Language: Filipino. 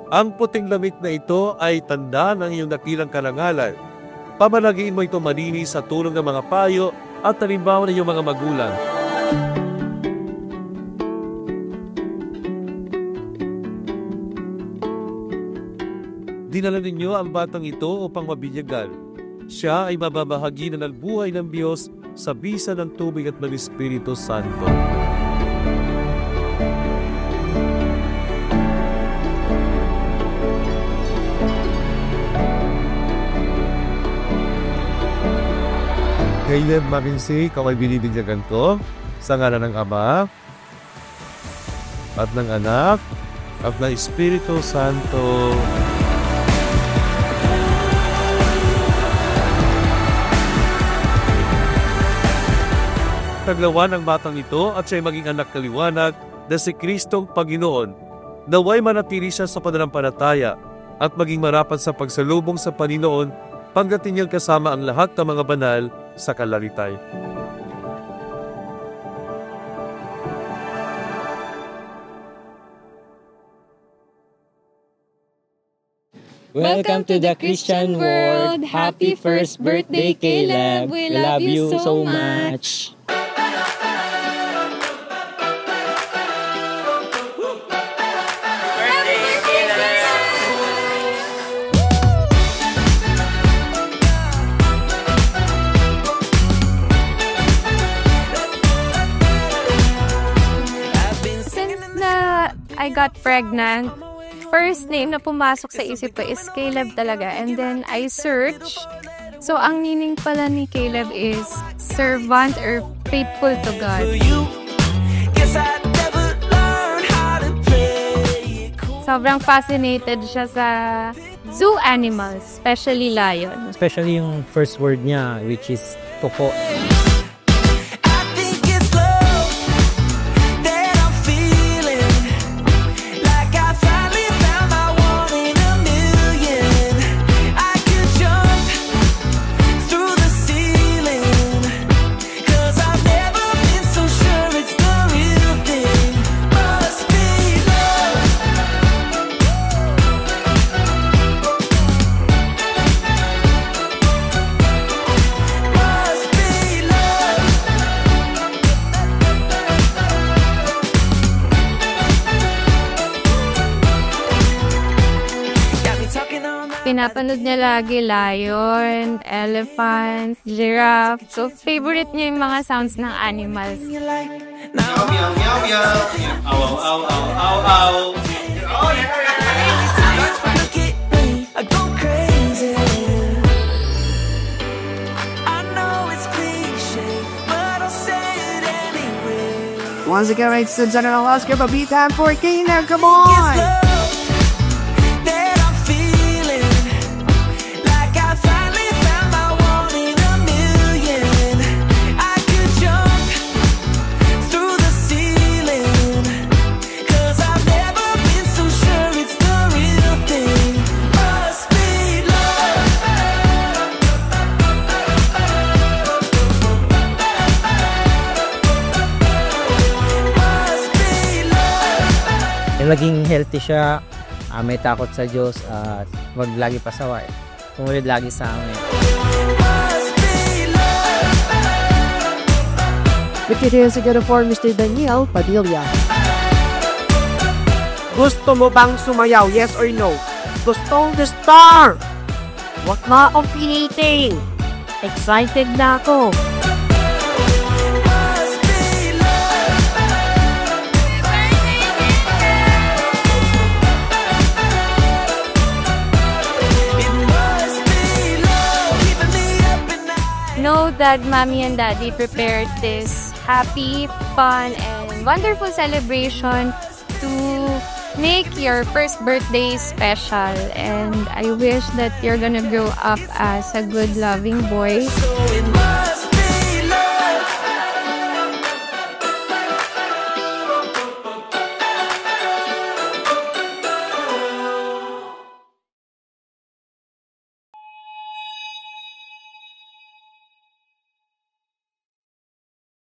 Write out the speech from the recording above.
Ang puting damit na ito ay tanda ng iyong dakilang karangalan. Pamalagin mo ito malinis sa tulong ng mga payo at halimbawa ng iyong mga magulang. Dinala ninyo ang batang ito upang mabinyagan. Siya ay mababahagi na ng buhay ng Diyos sa bisa ng tubig at ng Espiritu Santo. Caleb Makinsi, ikaw ay binibinyagan ko sa ngalan ng Ama at ng Anak at ng Espiritu Santo. Taglawan ang batang ito at siya'y maging anak kaliwanag na si Kristong Panginoon. Naway manatili siya sa pananampalataya at maging marapat sa pagsalubong sa Panginoon pagdating niyang kasama ang lahat ng mga banal sa kalalitay. Welcome to the Christian world. Happy first birthday, Caleb. We love you so much. I got pregnant, first name na pumasok sa isip ko is Caleb talaga. And then I search. So ang meaning pala ni Caleb is servant or faithful to God. Sobrang fascinated siya sa zoo animals, especially lion. Especially yung first word niya, which is toko. Pinapanood niya lagi lion, elephant, giraffe. So, favorite niya yung mga sounds ng animals. Meow, meow, meow, meow. Ow, ow, ow, ow, ow. Oh, yeah. Once again, it's the General Oscar, but beat time for Kina. Come on! Maging healthy siya, may takot sa Diyos, at wag lagi pasaway. Tumulit lagi sa amin. With it is again for Mr. Daniel Padilla. Gusto mo bang sumayaw? Yes or no? Gustong the star! Wag na akong piliting. Excited na ako. Know that Mommy and Daddy prepared this happy, fun, and wonderful celebration to make your first birthday special. And I wish that you're gonna grow up as a good, loving boy.